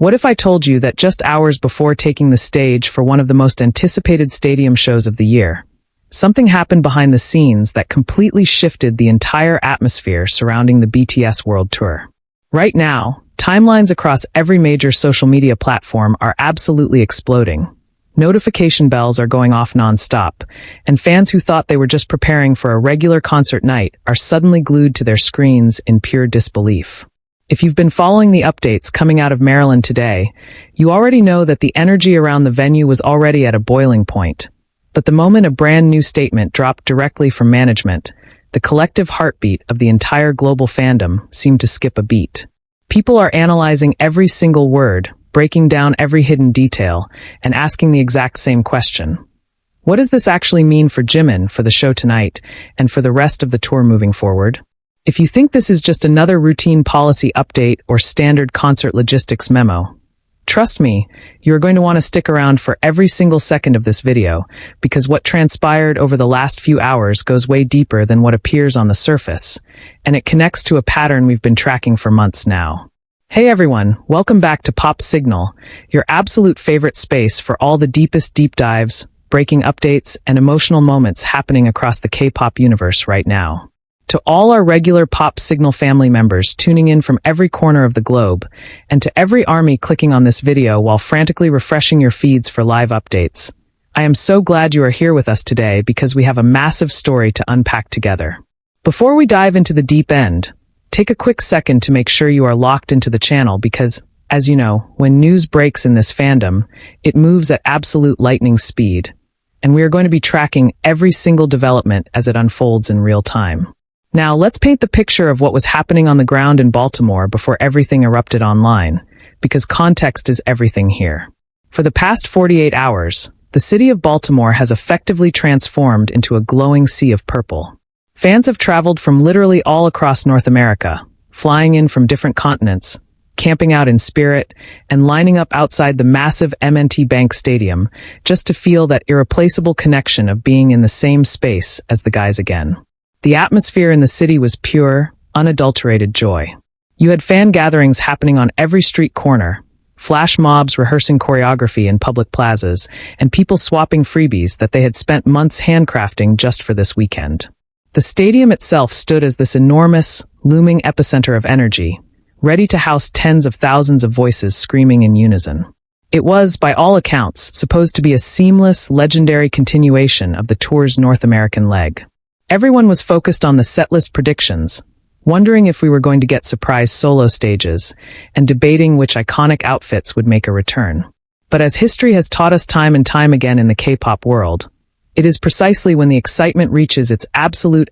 What if I told you that just hours before taking the stage for one of the most anticipated stadium shows of the year, something happened behind the scenes that completely shifted the entire atmosphere surrounding the BTS World Tour? Right now, timelines across every major social media platform are absolutely exploding. Notification bells are going off non-stop, and fans who thought they were just preparing for a regular concert night are suddenly glued to their screens in pure disbelief. If you've been following the updates coming out of Maryland today, you already know that the energy around the venue was already at a boiling point. But the moment a brand new statement dropped directly from management, the collective heartbeat of the entire global fandom seemed to skip a beat. People are analyzing every single word, breaking down every hidden detail, and asking the exact same question. What does this actually mean for Jimin for the show tonight, and for the rest of the tour moving forward? If you think this is just another routine policy update or standard concert logistics memo, trust me, you're going to want to stick around for every single second of this video, because what transpired over the last few hours goes way deeper than what appears on the surface, and it connects to a pattern we've been tracking for months now. Hey everyone, welcome back to Pop Signal, your absolute favorite space for all the deepest deep dives, breaking updates, and emotional moments happening across the K-pop universe right now. To all our regular Pop Signal family members tuning in from every corner of the globe, and to every ARMY clicking on this video while frantically refreshing your feeds for live updates, I am so glad you are here with us today because we have a massive story to unpack together. Before we dive into the deep end, take a quick second to make sure you are locked into the channel because, as you know, when news breaks in this fandom, it moves at absolute lightning speed, and we are going to be tracking every single development as it unfolds in real time. Now, let's paint the picture of what was happening on the ground in Baltimore before everything erupted online, because context is everything here. For the past 48 hours, the city of Baltimore has effectively transformed into a glowing sea of purple. Fans have traveled from literally all across North America, flying in from different continents, camping out in spirit, and lining up outside the massive M&T Bank Stadium just to feel that irreplaceable connection of being in the same space as the guys again. The atmosphere in the city was pure, unadulterated joy. You had fan gatherings happening on every street corner, flash mobs rehearsing choreography in public plazas, and people swapping freebies that they had spent months handcrafting just for this weekend. The stadium itself stood as this enormous, looming epicenter of energy, ready to house tens of thousands of voices screaming in unison. It was, by all accounts, supposed to be a seamless, legendary continuation of the tour's North American leg. Everyone was focused on the setlist predictions, wondering if we were going to get surprise solo stages, and debating which iconic outfits would make a return. But as history has taught us time and time again in the K-pop world, it is precisely when the excitement reaches its absolute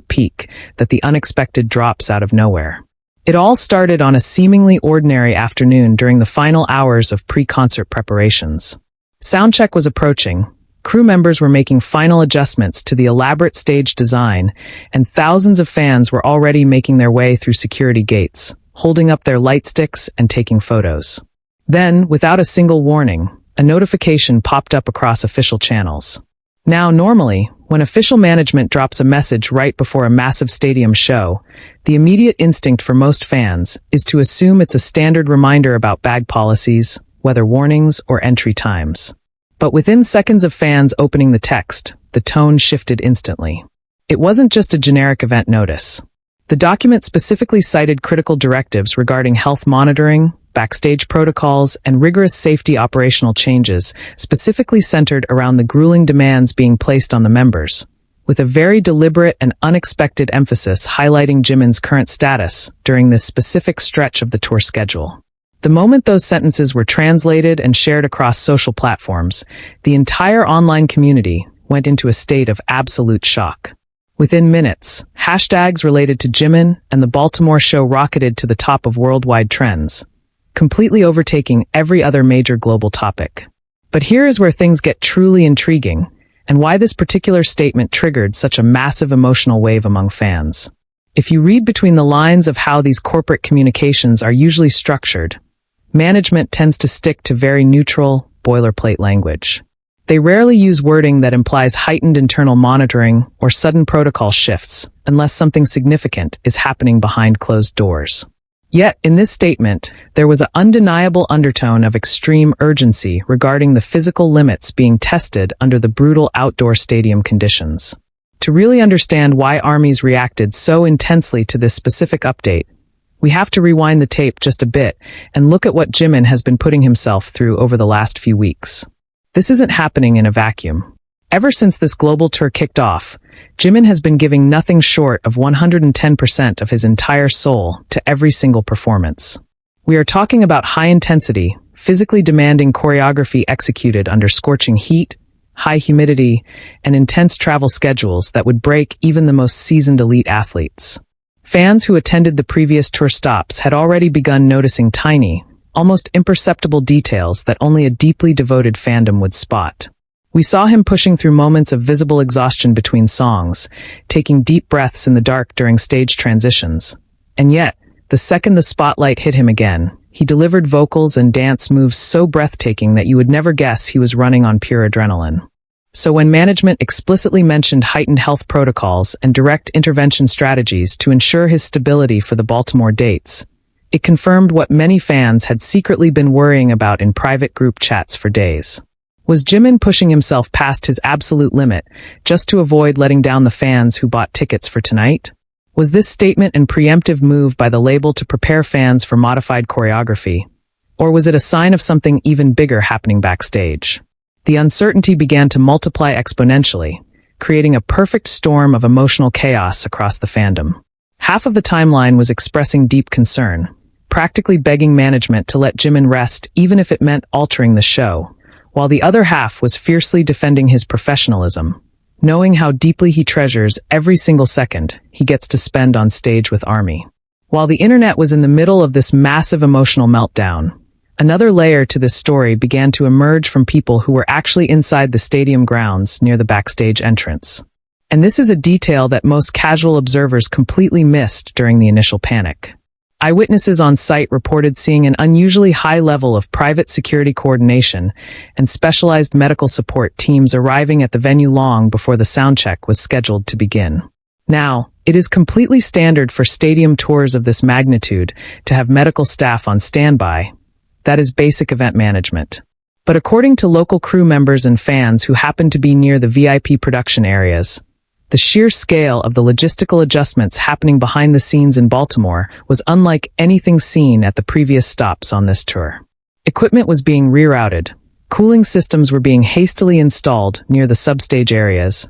peak that the unexpected drops out of nowhere. It all started on a seemingly ordinary afternoon during the final hours of pre-concert preparations. Soundcheck was approaching, crew members were making final adjustments to the elaborate stage design, and thousands of fans were already making their way through security gates, holding up their light sticks and taking photos. Then, without a single warning, a notification popped up across official channels. Now, normally, when official management drops a message right before a massive stadium show, the immediate instinct for most fans is to assume it's a standard reminder about bag policies, weather warnings, or entry times. But within seconds of fans opening the text, the tone shifted instantly. It wasn't just a generic event notice. The document specifically cited critical directives regarding health monitoring, backstage protocols, and rigorous safety operational changes, specifically centered around the grueling demands being placed on the members, with a very deliberate and unexpected emphasis highlighting Jimin's current status during this specific stretch of the tour schedule. The moment those sentences were translated and shared across social platforms, the entire online community went into a state of absolute shock. Within minutes, hashtags related to Jimin and the Baltimore show rocketed to the top of worldwide trends, completely overtaking every other major global topic. But here is where things get truly intriguing, and why this particular statement triggered such a massive emotional wave among fans. If you read between the lines of how these corporate communications are usually structured, management tends to stick to very neutral, boilerplate language. They rarely use wording that implies heightened internal monitoring or sudden protocol shifts, unless something significant is happening behind closed doors. Yet, in this statement, there was an undeniable undertone of extreme urgency regarding the physical limits being tested under the brutal outdoor stadium conditions. To really understand why ARMYs reacted so intensely to this specific update, we have to rewind the tape just a bit and look at what Jimin has been putting himself through over the last few weeks. This isn't happening in a vacuum. Ever since this global tour kicked off, Jimin has been giving nothing short of 110% of his entire soul to every single performance. We are talking about high-intensity, physically demanding choreography executed under scorching heat, high humidity, and intense travel schedules that would break even the most seasoned elite athletes. Fans who attended the previous tour stops had already begun noticing tiny, almost imperceptible details that only a deeply devoted fandom would spot. We saw him pushing through moments of visible exhaustion between songs, taking deep breaths in the dark during stage transitions. And yet, the second the spotlight hit him again, he delivered vocals and dance moves so breathtaking that you would never guess he was running on pure adrenaline. So when management explicitly mentioned heightened health protocols and direct intervention strategies to ensure his stability for the Baltimore dates, it confirmed what many fans had secretly been worrying about in private group chats for days. Was Jimin pushing himself past his absolute limit just to avoid letting down the fans who bought tickets for tonight? Was this statement an preemptive move by the label to prepare fans for modified choreography? Or was it a sign of something even bigger happening backstage? The uncertainty began to multiply exponentially, creating a perfect storm of emotional chaos across the fandom. Half of the timeline was expressing deep concern, practically begging management to let Jimin rest even if it meant altering the show, while the other half was fiercely defending his professionalism, knowing how deeply he treasures every single second he gets to spend on stage with ARMY. While the internet was in the middle of this massive emotional meltdown, another layer to this story began to emerge from people who were actually inside the stadium grounds near the backstage entrance. And this is a detail that most casual observers completely missed during the initial panic. Eyewitnesses on site reported seeing an unusually high level of private security coordination and specialized medical support teams arriving at the venue long before the soundcheck was scheduled to begin. Now, it is completely standard for stadium tours of this magnitude to have medical staff on standby. That is basic event management. But according to local crew members and fans who happened to be near the VIP production areas, the sheer scale of the logistical adjustments happening behind the scenes in Baltimore was unlike anything seen at the previous stops on this tour. Equipment was being rerouted, cooling systems were being hastily installed near the substage areas,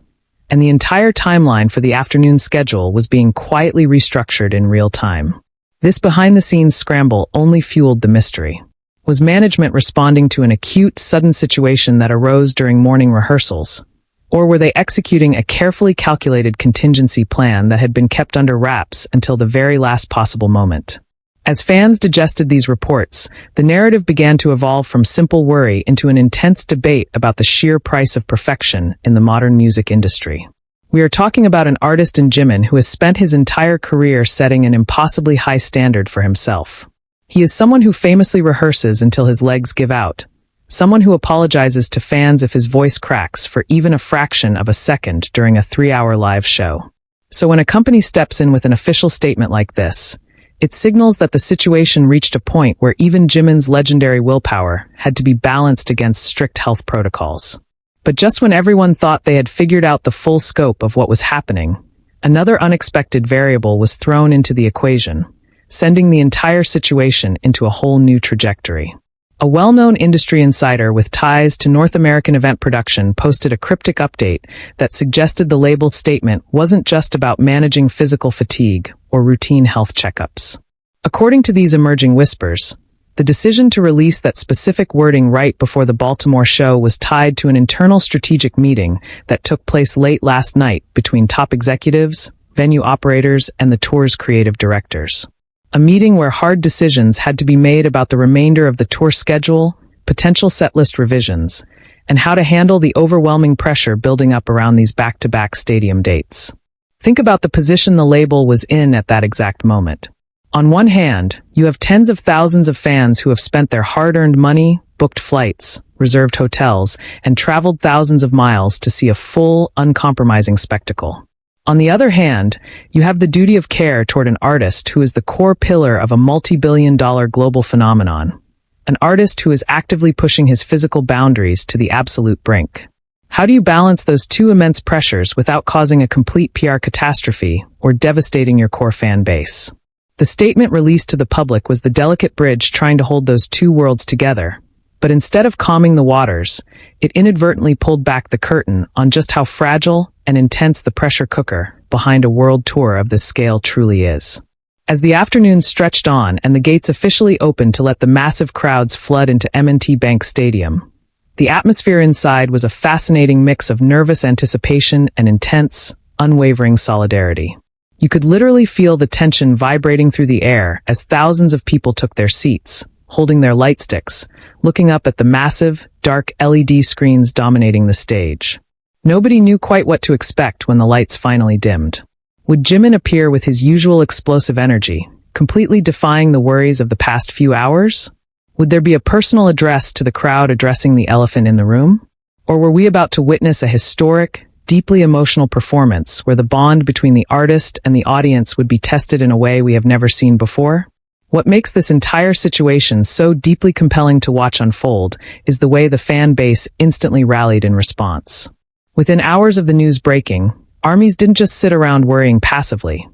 and the entire timeline for the afternoon schedule was being quietly restructured in real time. This behind-the-scenes scramble only fueled the mystery. Was management responding to an acute, sudden situation that arose during morning rehearsals? Or were they executing a carefully calculated contingency plan that had been kept under wraps until the very last possible moment? As fans digested these reports, the narrative began to evolve from simple worry into an intense debate about the sheer price of perfection in the modern music industry. We are talking about an artist in Jimin who has spent his entire career setting an impossibly high standard for himself. He is someone who famously rehearses until his legs give out. Someone who apologizes to fans if his voice cracks for even a fraction of a second during a 3-hour live show. So when a company steps in with an official statement like this, it signals that the situation reached a point where even Jimin's legendary willpower had to be balanced against strict health protocols. But just when everyone thought they had figured out the full scope of what was happening, another unexpected variable was thrown into the equation, sending the entire situation into a whole new trajectory. A well-known industry insider with ties to North American event production posted a cryptic update that suggested the label's statement wasn't just about managing physical fatigue or routine health checkups. According to these emerging whispers, the decision to release that specific wording right before the Baltimore show was tied to an internal strategic meeting that took place late last night between top executives, venue operators, and the tour's creative directors. A meeting where hard decisions had to be made about the remainder of the tour schedule, potential setlist revisions, and how to handle the overwhelming pressure building up around these back-to-back stadium dates. Think about the position the label was in at that exact moment. On one hand, you have tens of thousands of fans who have spent their hard-earned money, booked flights, reserved hotels, and traveled thousands of miles to see a full, uncompromising spectacle. On the other hand, you have the duty of care toward an artist who is the core pillar of a multi-billion-dollar global phenomenon. An artist who is actively pushing his physical boundaries to the absolute brink. How do you balance those two immense pressures without causing a complete PR catastrophe or devastating your core fan base? The statement released to the public was the delicate bridge trying to hold those two worlds together, but instead of calming the waters, it inadvertently pulled back the curtain on just how fragile and intense the pressure cooker behind a world tour of this scale truly is. As the afternoon stretched on and the gates officially opened to let the massive crowds flood into M&T Bank Stadium, the atmosphere inside was a fascinating mix of nervous anticipation and intense, unwavering solidarity. You could literally feel the tension vibrating through the air as thousands of people took their seats, holding their light sticks, looking up at the massive, dark LED screens dominating the stage. Nobody knew quite what to expect when the lights finally dimmed. Would Jimin appear with his usual explosive energy, completely defying the worries of the past few hours? Would there be a personal address to the crowd addressing the elephant in the room? Or were we about to witness a historic, deeply emotional performance where the bond between the artist and the audience would be tested in a way we have never seen before? What makes this entire situation so deeply compelling to watch unfold is the way the fan base instantly rallied in response. Within hours of the news breaking, ARMYs didn't just sit around worrying passively.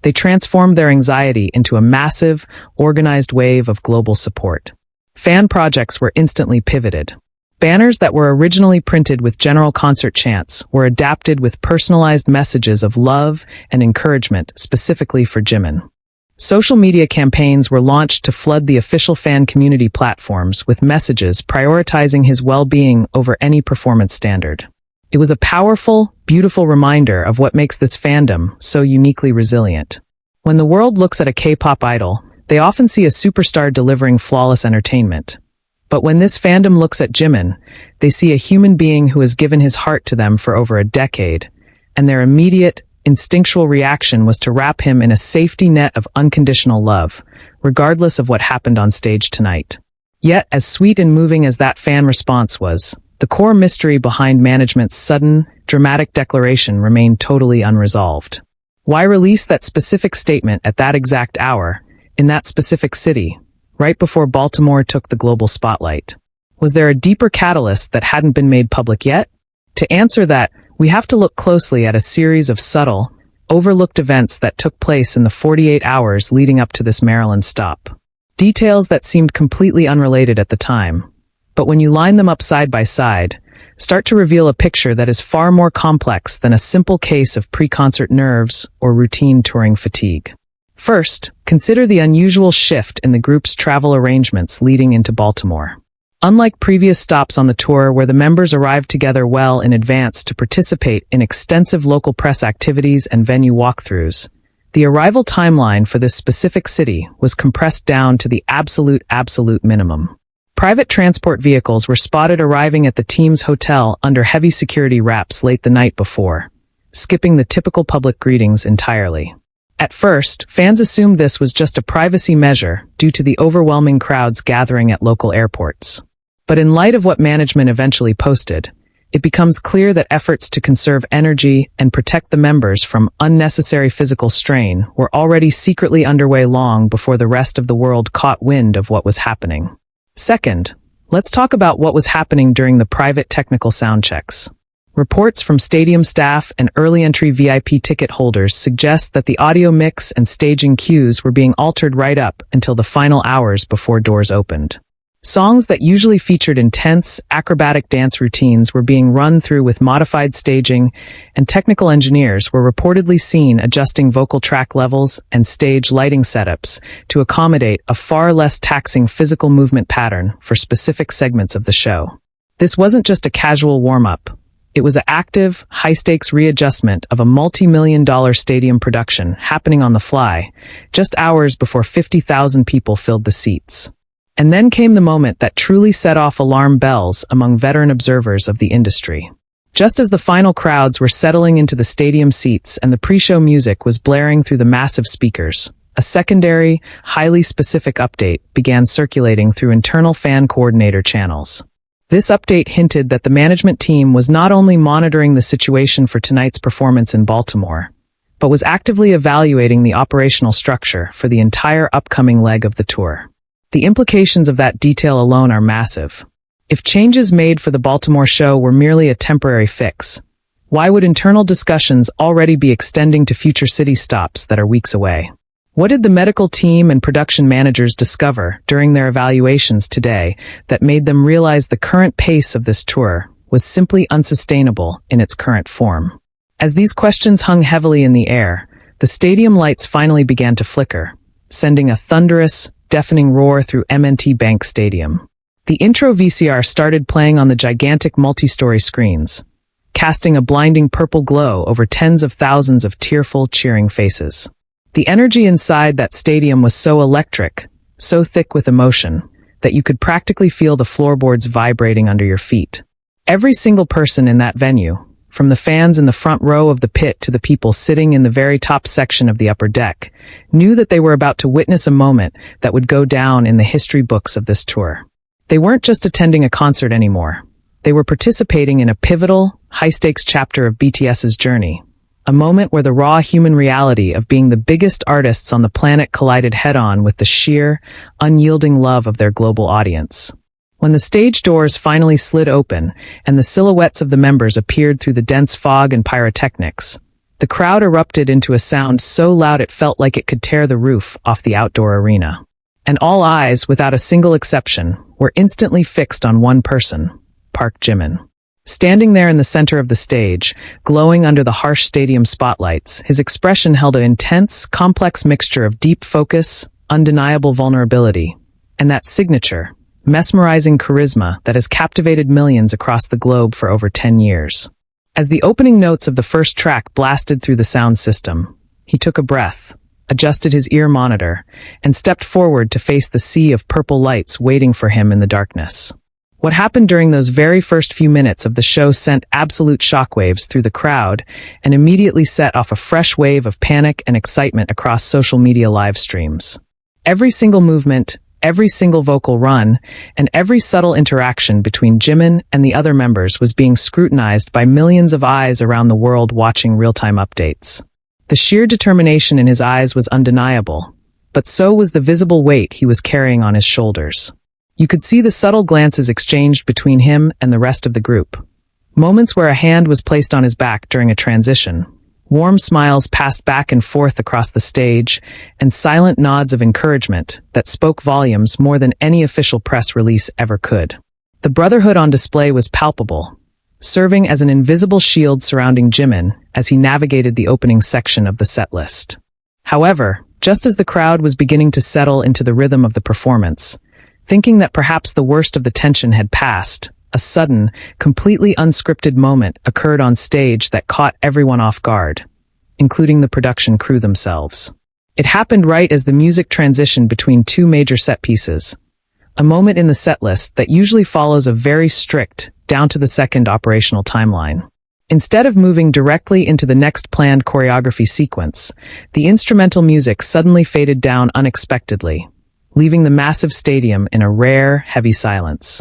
They transformed their anxiety into a massive, organized wave of global support. Fan projects were instantly pivoted. Banners that were originally printed with general concert chants were adapted with personalized messages of love and encouragement specifically for Jimin. Social media campaigns were launched to flood the official fan community platforms with messages prioritizing his well-being over any performance standard. It was a powerful, beautiful reminder of what makes this fandom so uniquely resilient. When the world looks at a K-pop idol, they often see a superstar delivering flawless entertainment. But when this fandom looks at Jimin, they see a human being who has given his heart to them for over a decade, and their immediate, instinctual reaction was to wrap him in a safety net of unconditional love, regardless of what happened on stage tonight. Yet, as sweet and moving as that fan response was, the core mystery behind management's sudden, dramatic declaration remained totally unresolved. Why release that specific statement at that exact hour, in that specific city, right before Baltimore took the global spotlight? Was there a deeper catalyst that hadn't been made public yet? To answer that, we have to look closely at a series of subtle, overlooked events that took place in the 48 hours leading up to this Maryland stop. Details that seemed completely unrelated at the time, but when you line them up side by side, start to reveal a picture that is far more complex than a simple case of pre-concert nerves or routine touring fatigue. First, consider the unusual shift in the group's travel arrangements leading into Baltimore. Unlike previous stops on the tour where the members arrived together well in advance to participate in extensive local press activities and venue walkthroughs, the arrival timeline for this specific city was compressed down to the absolute minimum. Private transport vehicles were spotted arriving at the team's hotel under heavy security wraps late the night before, skipping the typical public greetings entirely. At first, fans assumed this was just a privacy measure due to the overwhelming crowds gathering at local airports. But in light of what management eventually posted, it becomes clear that efforts to conserve energy and protect the members from unnecessary physical strain were already secretly underway long before the rest of the world caught wind of what was happening. Second, let's talk about what was happening during the private technical sound checks. Reports from stadium staff and early entry VIP ticket holders suggest that the audio mix and staging cues were being altered right up until the final hours before doors opened. Songs that usually featured intense, acrobatic dance routines were being run through with modified staging, and technical engineers were reportedly seen adjusting vocal track levels and stage lighting setups to accommodate a far less taxing physical movement pattern for specific segments of the show. This wasn't just a casual warm-up. It was an active, high-stakes readjustment of a multi-million-dollar stadium production happening on the fly, just hours before 50,000 people filled the seats. And then came the moment that truly set off alarm bells among veteran observers of the industry. Just as the final crowds were settling into the stadium seats and the pre-show music was blaring through the massive speakers, a secondary, highly specific update began circulating through internal fan coordinator channels. This update hinted that the management team was not only monitoring the situation for tonight's performance in Baltimore, but was actively evaluating the operational structure for the entire upcoming leg of the tour. The implications of that detail alone are massive. If changes made for the Baltimore show were merely a temporary fix, why would internal discussions already be extending to future city stops that are weeks away? What did the medical team and production managers discover during their evaluations today that made them realize the current pace of this tour was simply unsustainable in its current form? As these questions hung heavily in the air, the stadium lights finally began to flicker, sending a thunderous, deafening roar through M&T Bank Stadium. The intro VCR started playing on the gigantic multi-story screens, casting a blinding purple glow over tens of thousands of tearful, cheering faces. The energy inside that stadium was so electric, so thick with emotion, that you could practically feel the floorboards vibrating under your feet. Every single person in that venue, from the fans in the front row of the pit to the people sitting in the very top section of the upper deck, knew that they were about to witness a moment that would go down in the history books of this tour. They weren't just attending a concert anymore. They were participating in a pivotal, high-stakes chapter of BTS's journey, a moment where the raw human reality of being the biggest artists on the planet collided head-on with the sheer, unyielding love of their global audience. When the stage doors finally slid open and the silhouettes of the members appeared through the dense fog and pyrotechnics, the crowd erupted into a sound so loud it felt like it could tear the roof off the outdoor arena. And all eyes, without a single exception, were instantly fixed on one person, Park Jimin. Standing there in the center of the stage, glowing under the harsh stadium spotlights, his expression held an intense, complex mixture of deep focus, undeniable vulnerability, and that signature, mesmerizing charisma that has captivated millions across the globe for over 10 years. As the opening notes of the first track blasted through the sound system, he took a breath, adjusted his ear monitor, and stepped forward to face the sea of purple lights waiting for him in the darkness. What happened during those very first few minutes of the show sent absolute shockwaves through the crowd and immediately set off a fresh wave of panic and excitement across social media live streams. Every single movement, every single vocal run, and every subtle interaction between Jimin and the other members was being scrutinized by millions of eyes around the world watching real-time updates. The sheer determination in his eyes was undeniable, but so was the visible weight he was carrying on his shoulders. You could see the subtle glances exchanged between him and the rest of the group. Moments where a hand was placed on his back during a transition, warm smiles passed back and forth across the stage, and silent nods of encouragement that spoke volumes more than any official press release ever could. The Brotherhood on display was palpable, serving as an invisible shield surrounding Jimin as he navigated the opening section of the set list. However, just as the crowd was beginning to settle into the rhythm of the performance, thinking that perhaps the worst of the tension had passed, a sudden, completely unscripted moment occurred on stage that caught everyone off guard, including the production crew themselves. It happened right as the music transitioned between two major set pieces, a moment in the set list that usually follows a very strict, down-to-the-second operational timeline. Instead of moving directly into the next planned choreography sequence, the instrumental music suddenly faded down unexpectedly, leaving the massive stadium in a rare, heavy silence.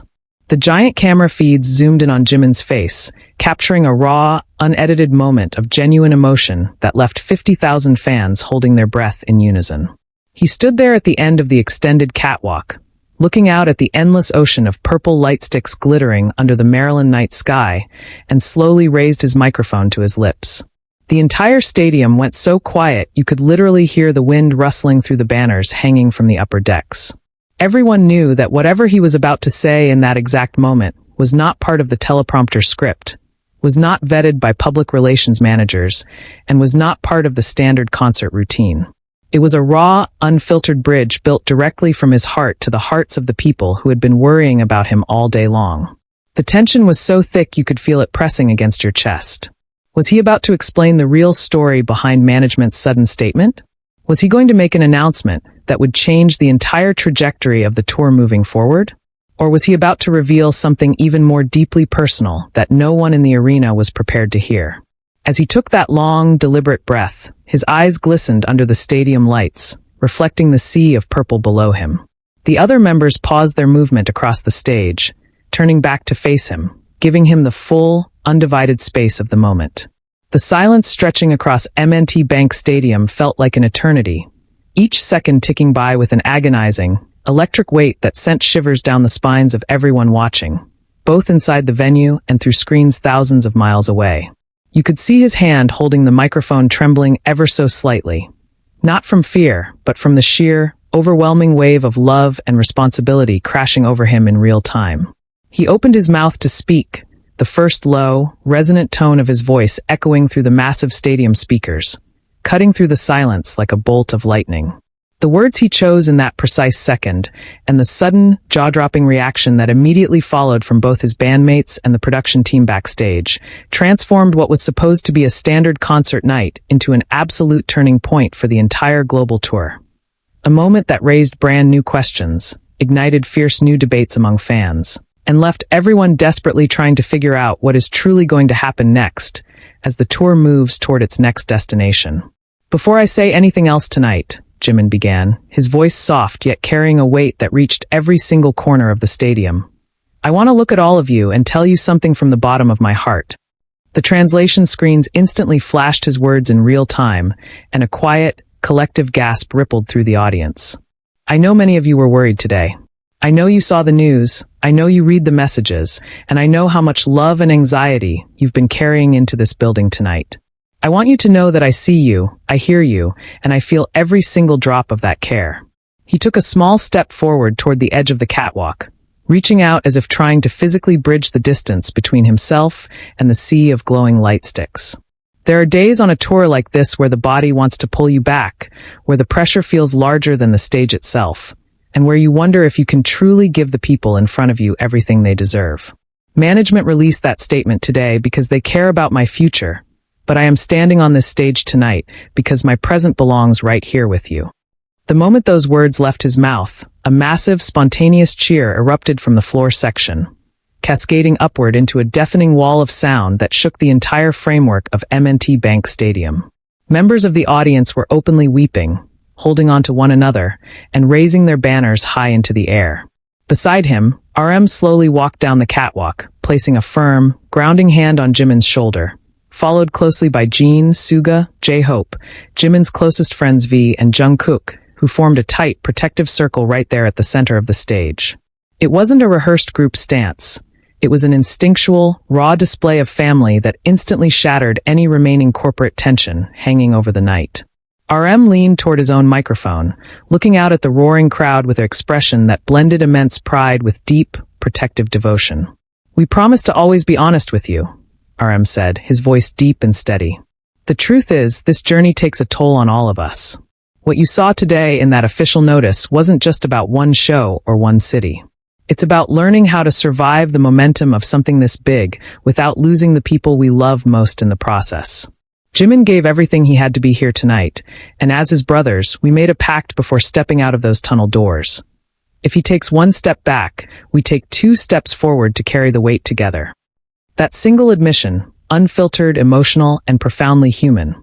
The giant camera feeds zoomed in on Jimin's face, capturing a raw, unedited moment of genuine emotion that left 50,000 fans holding their breath in unison. He stood there at the end of the extended catwalk, looking out at the endless ocean of purple light sticks glittering under the Maryland night sky, and slowly raised his microphone to his lips. The entire stadium went so quiet you could literally hear the wind rustling through the banners hanging from the upper decks. Everyone knew that whatever he was about to say in that exact moment was not part of the teleprompter script, was not vetted by public relations managers, and was not part of the standard concert routine. It was a raw, unfiltered bridge built directly from his heart to the hearts of the people who had been worrying about him all day long. The tension was so thick you could feel it pressing against your chest. Was he about to explain the real story behind management's sudden statement? Was he going to make an announcement that would change the entire trajectory of the tour moving forward? Or was he about to reveal something even more deeply personal that no one in the arena was prepared to hear? As he took that long, deliberate breath, his eyes glistened under the stadium lights, reflecting the sea of purple below him. The other members paused their movement across the stage, turning back to face him, giving him the full, undivided space of the moment. The silence stretching across M&T Bank Stadium felt like an eternity, each second ticking by with an agonizing, electric weight that sent shivers down the spines of everyone watching, both inside the venue and through screens thousands of miles away. You could see his hand holding the microphone trembling ever so slightly, not from fear, but from the sheer, overwhelming wave of love and responsibility crashing over him in real time. He opened his mouth to speak, the first low, resonant tone of his voice echoing through the massive stadium speakers, cutting through the silence like a bolt of lightning. The words he chose in that precise second, and the sudden, jaw-dropping reaction that immediately followed from both his bandmates and the production team backstage, transformed what was supposed to be a standard concert night into an absolute turning point for the entire global tour. A moment that raised brand new questions, ignited fierce new debates among fans, and left everyone desperately trying to figure out what is truly going to happen next as the tour moves toward its next destination. Before I say anything else tonight, Jimin began, his voice soft yet carrying a weight that reached every single corner of the stadium. I want to look at all of you and tell you something from the bottom of my heart. The translation screens instantly flashed his words in real time, and a quiet, collective gasp rippled through the audience. I know many of you were worried today. I know you saw the news, I know you read the messages, and I know how much love and anxiety you've been carrying into this building tonight. I want you to know that I see you, I hear you, and I feel every single drop of that care. He took a small step forward toward the edge of the catwalk, reaching out as if trying to physically bridge the distance between himself and the sea of glowing light sticks. There are days on a tour like this where the body wants to pull you back, where the pressure feels larger than the stage itself, and where you wonder if you can truly give the people in front of you everything they deserve. Management released that statement today because they care about my future, but I am standing on this stage tonight because my present belongs right here with you. The moment those words left his mouth, a massive, spontaneous cheer erupted from the floor section, cascading upward into a deafening wall of sound that shook the entire framework of M&T Bank Stadium. Members of the audience were openly weeping, holding on to one another, and raising their banners high into the air. Beside him, RM slowly walked down the catwalk, placing a firm, grounding hand on Jimin's shoulder, followed closely by Jin, Suga, J-Hope, Jimin's closest friends V and Jungkook, who formed a tight, protective circle right there at the center of the stage. It wasn't a rehearsed group stance. It was an instinctual, raw display of family that instantly shattered any remaining corporate tension hanging over the night. RM leaned toward his own microphone, looking out at the roaring crowd with an expression that blended immense pride with deep, protective devotion. "We promise to always be honest with you," RM said, his voice deep and steady. "The truth is, this journey takes a toll on all of us. What you saw today in that official notice wasn't just about one show or one city. It's about learning how to survive the momentum of something this big without losing the people we love most in the process." Jimin gave everything he had to be here tonight, and as his brothers, we made a pact before stepping out of those tunnel doors. If he takes one step back, we take 2 steps forward to carry the weight together. That single admission, unfiltered, emotional, and profoundly human,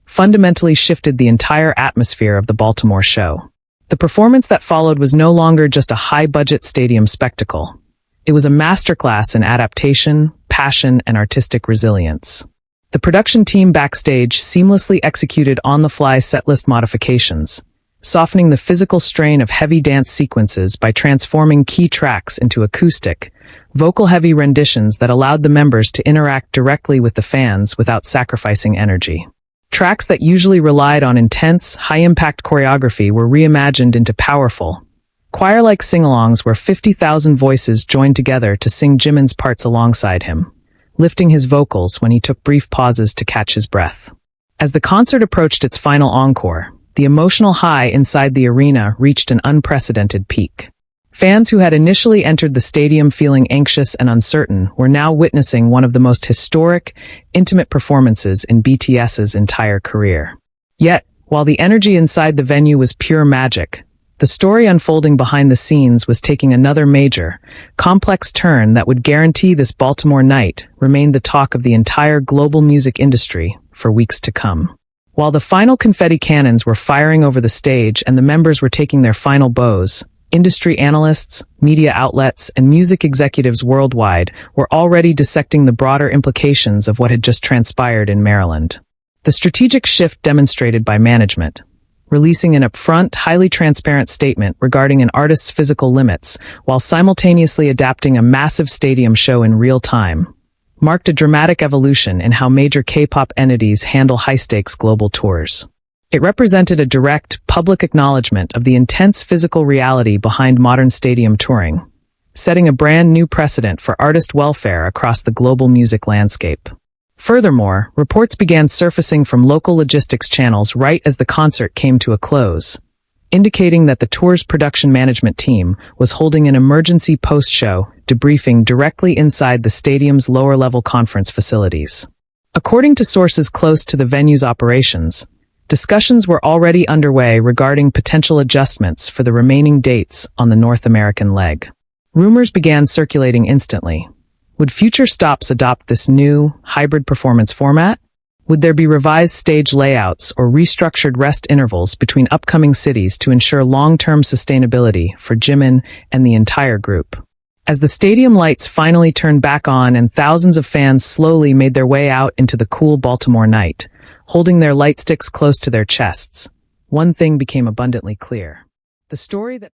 fundamentally shifted the entire atmosphere of the Baltimore show. The performance that followed was no longer just a high-budget stadium spectacle. It was a masterclass in adaptation, passion, and artistic resilience. The production team backstage seamlessly executed on-the-fly setlist modifications, softening the physical strain of heavy dance sequences by transforming key tracks into acoustic, vocal-heavy renditions that allowed the members to interact directly with the fans without sacrificing energy. Tracks that usually relied on intense, high-impact choreography were reimagined into powerful, choir-like sing-alongs where 50,000 voices joined together to sing Jimin's parts alongside him, lifting his vocals when he took brief pauses to catch his breath. As the concert approached its final encore, the emotional high inside the arena reached an unprecedented peak. Fans who had initially entered the stadium feeling anxious and uncertain were now witnessing one of the most historic, intimate performances in BTS's entire career. Yet, while the energy inside the venue was pure magic, the story unfolding behind the scenes was taking another major, complex turn that would guarantee this Baltimore night remained the talk of the entire global music industry for weeks to come. While the final confetti cannons were firing over the stage and the members were taking their final bows, Industry analysts, media outlets, and music executives worldwide were already dissecting the broader implications of what had just transpired in Maryland. The strategic shift demonstrated by management, releasing an upfront, highly transparent statement regarding an artist's physical limits while simultaneously adapting a massive stadium show in real time, marked a dramatic evolution in how major K-pop entities handle high-stakes global tours. It represented a direct, public acknowledgement of the intense physical reality behind modern stadium touring, setting a brand new precedent for artist welfare across the global music landscape. Furthermore, reports began surfacing from local logistics channels right as the concert came to a close, indicating that the tour's production management team was holding an emergency post-show debriefing directly inside the stadium's lower-level conference facilities. According to sources close to the venue's operations, discussions were already underway regarding potential adjustments for the remaining dates on the North American leg. Rumors began circulating instantly. Would future stops adopt this new, hybrid performance format? Would there be revised stage layouts or restructured rest intervals between upcoming cities to ensure long-term sustainability for Jimin and the entire group? As the stadium lights finally turned back on and thousands of fans slowly made their way out into the cool Baltimore night, holding their light sticks close to their chests, one thing became abundantly clear. The story that